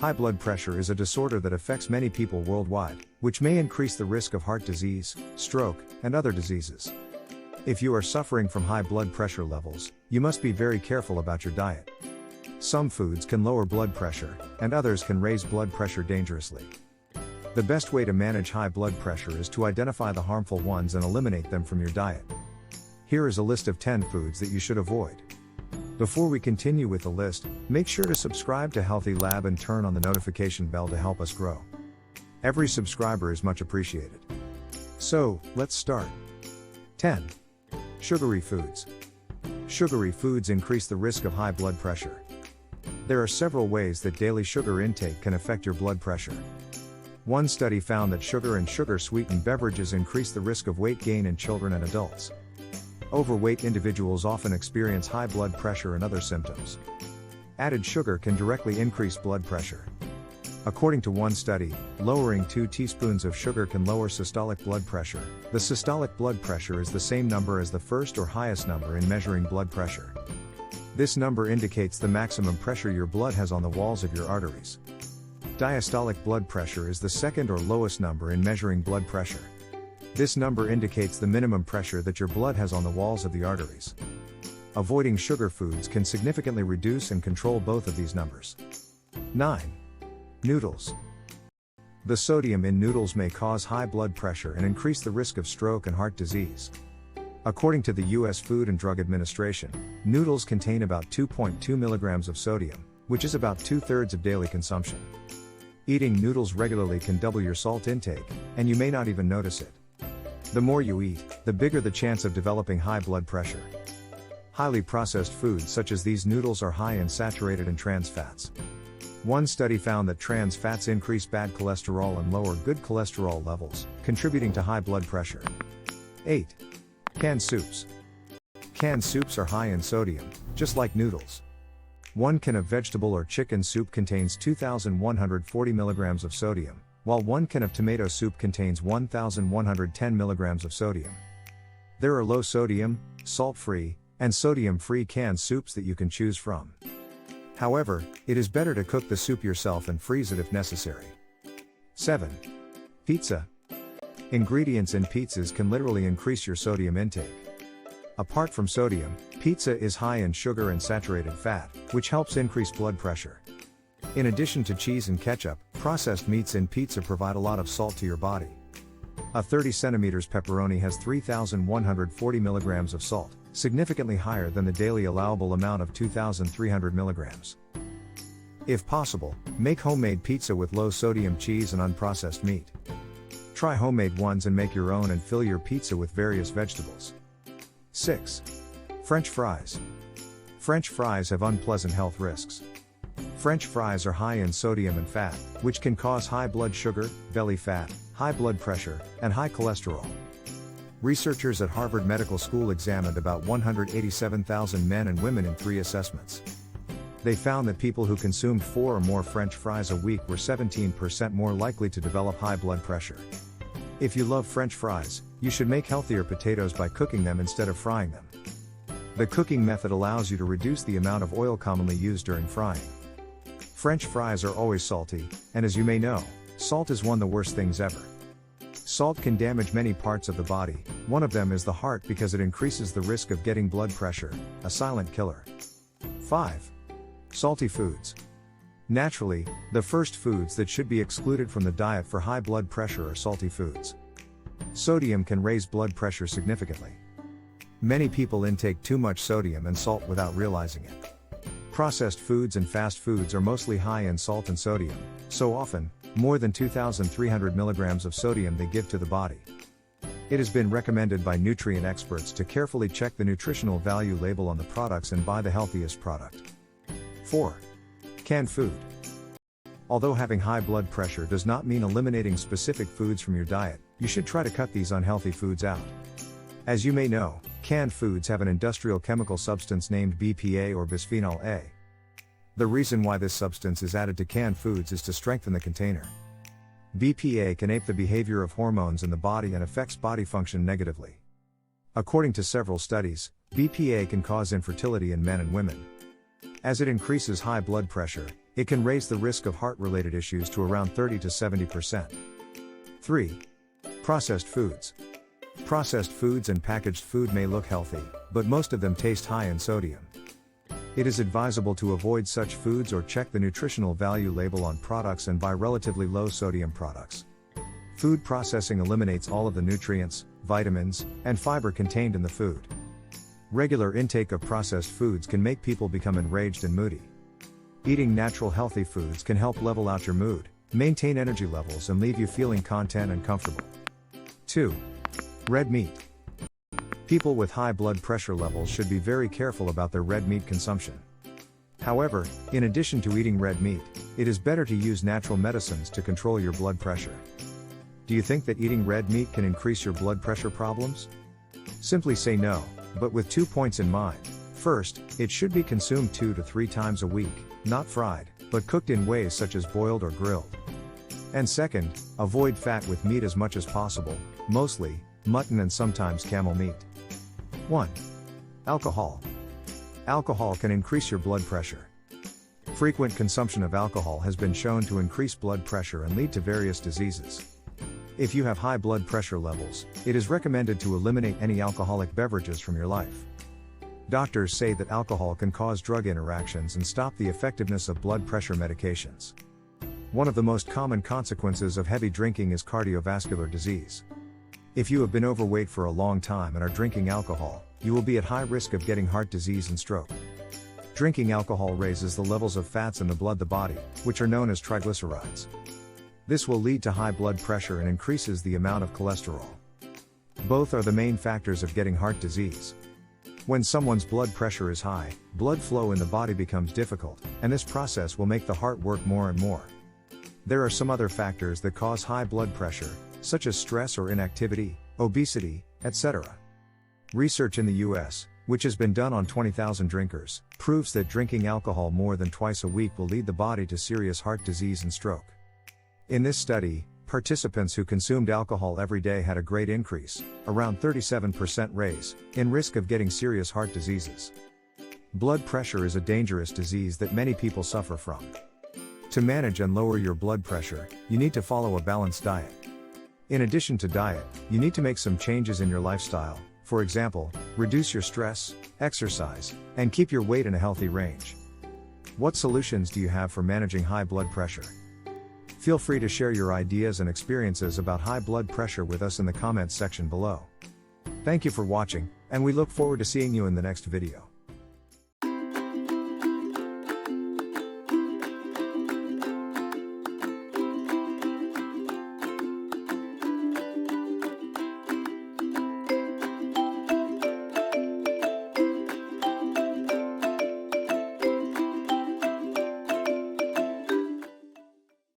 High blood pressure is a disorder that affects many people worldwide, which may increase the risk of heart disease, stroke, and other diseases. If you are suffering from high blood pressure levels, you must be very careful about your diet. Some foods can lower blood pressure, and others can raise blood pressure dangerously. The best way to manage high blood pressure is to identify the harmful ones and eliminate them from your diet. Here is a list of 10 foods that you should avoid. Before we continue with the list, make sure to subscribe to HealthyLab and turn on the notification bell to help us grow. Every subscriber is much appreciated. So, let's start. 10. Sugary foods. Sugary foods increase the risk of high blood pressure. There are several ways that daily sugar intake can affect your blood pressure. One study found that sugar and sugar-sweetened beverages increase the risk of weight gain in children and adults. Overweight individuals often experience high blood pressure and other symptoms. Added sugar can directly increase blood pressure. According to one study, lowering 2 teaspoons of sugar can lower systolic blood pressure. The systolic blood pressure is the same number as the first or highest number in measuring blood pressure. This number indicates the maximum pressure your blood has on the walls of your arteries. Diastolic blood pressure is the second or lowest number in measuring blood pressure. This number indicates the minimum pressure that your blood has on the walls of the arteries. Avoiding sugar foods can significantly reduce and control both of these numbers. 9. Noodles. The sodium in noodles may cause high blood pressure and increase the risk of stroke and heart disease. According to the U.S. Food and Drug Administration, noodles contain about 2.2 milligrams of sodium, which is about 2/3 of daily consumption. Eating noodles regularly can double your salt intake, and you may not even notice it. The more you eat, the bigger the chance of developing high blood pressure. Highly processed foods such as these noodles are high in saturated and trans fats. One study found that trans fats increase bad cholesterol and lower good cholesterol levels, contributing to high blood pressure. 8. Canned soups. Canned soups are high in sodium, just like noodles. One can of vegetable or chicken soup contains 2,140 milligrams of sodium, while 1 can of tomato soup contains 1,110 milligrams of sodium. There are low sodium, salt-free, and sodium-free canned soups that you can choose from. However, it is better to cook the soup yourself and freeze it if necessary. 7. Pizza. Ingredients in pizzas can literally increase your sodium intake. Apart from sodium, pizza is high in sugar and saturated fat, which helps increase blood pressure. In addition to cheese and ketchup, processed meats in pizza provide a lot of salt to your body. A 30 centimeters pepperoni has 3,140 milligrams of salt, significantly higher than the daily allowable amount of 2,300 milligrams. If possible, make homemade pizza with low sodium cheese and unprocessed meat. Try homemade ones and make your own and fill your pizza with various vegetables. 6. French fries. French fries have unpleasant health risks. French fries are high in sodium and fat, which can cause high blood sugar, belly fat, high blood pressure, and high cholesterol. Researchers at Harvard Medical School examined about 187,000 men and women in 3 assessments. They found that people who consumed 4 or more French fries a week were 17% more likely to develop high blood pressure. If you love French fries, you should make healthier potatoes by cooking them instead of frying them. The cooking method allows you to reduce the amount of oil commonly used during frying. French fries are always salty, and as you may know, salt is one of the worst things ever. Salt can damage many parts of the body, one of them is the heart because it increases the risk of getting blood pressure, a silent killer. 5. Salty foods. Naturally, the first foods that should be excluded from the diet for high blood pressure are salty foods. Sodium can raise blood pressure significantly. Many people intake too much sodium and salt without realizing it. Processed foods and fast foods are mostly high in salt and sodium, so often, more than 2,300 milligrams of sodium they give to the body. It has been recommended by nutrient experts to carefully check the nutritional value label on the products and buy the healthiest product. 4. Canned food. Although having high blood pressure does not mean eliminating specific foods from your diet, you should try to cut these unhealthy foods out. As you may know, canned foods have an industrial chemical substance named BPA or bisphenol A. The reason why this substance is added to canned foods is to strengthen the container. BPA can ape the behavior of hormones in the body and affects body function negatively. According to several studies, BPA can cause infertility in men and women. As it increases high blood pressure, It can raise the risk of heart-related issues to around 30 to 70%. 3. Processed foods. Processed foods and packaged food may look healthy, but most of them taste high in sodium. It is advisable to avoid such foods or check the nutritional value label on products and buy relatively low sodium products. Food processing eliminates all of the nutrients, vitamins, and fiber contained in the food. Regular intake of processed foods can make people become enraged and moody. Eating natural healthy foods can help level out your mood, maintain energy levels, and leave you feeling content and comfortable. 2. Red meat. People with high blood pressure levels should be very careful about their red meat consumption. However, in addition to eating red meat, it is better to use natural medicines to control your blood pressure. Do you think that eating red meat can increase your blood pressure problems? Simply say no, but with 2 points in mind. First, it should be consumed 2 to 3 times a week, not fried, but cooked in ways such as boiled or grilled. And second, avoid fat with meat as much as possible, mostly mutton and sometimes camel meat. 1. Alcohol. Alcohol can increase your blood pressure. Frequent consumption of alcohol has been shown to increase blood pressure and lead to various diseases. If you have high blood pressure levels, it is recommended to eliminate any alcoholic beverages from your life. Doctors say that alcohol can cause drug interactions and stop the effectiveness of blood pressure medications. One of the most common consequences of heavy drinking is cardiovascular disease. If you have been overweight for a long time and are drinking alcohol, you will be at high risk of getting heart disease and stroke. Drinking alcohol raises the levels of fats in the body, which are known as triglycerides. This will lead to high blood pressure and increases the amount of cholesterol. Both are the main factors of getting heart disease. When someone's blood pressure is high, blood flow in the body becomes difficult, and this process will make the heart work more and more. There are some other factors that cause high blood pressure, such as stress or inactivity, obesity, etc. Research in the US, which has been done on 20,000 drinkers, proves that drinking alcohol more than twice a week will lead the body to serious heart disease and stroke. In this study, participants who consumed alcohol every day had a great increase, around 37% raise, in risk of getting serious heart diseases. Blood pressure is a dangerous disease that many people suffer from. To manage and lower your blood pressure, you need to follow a balanced diet. In addition to diet, you need to make some changes in your lifestyle. For example, reduce your stress, exercise, and keep your weight in a healthy range. What solutions do you have for managing high blood pressure? Feel free to share your ideas and experiences about high blood pressure with us in the comments section below. Thank you for watching, and we look forward to seeing you in the next video.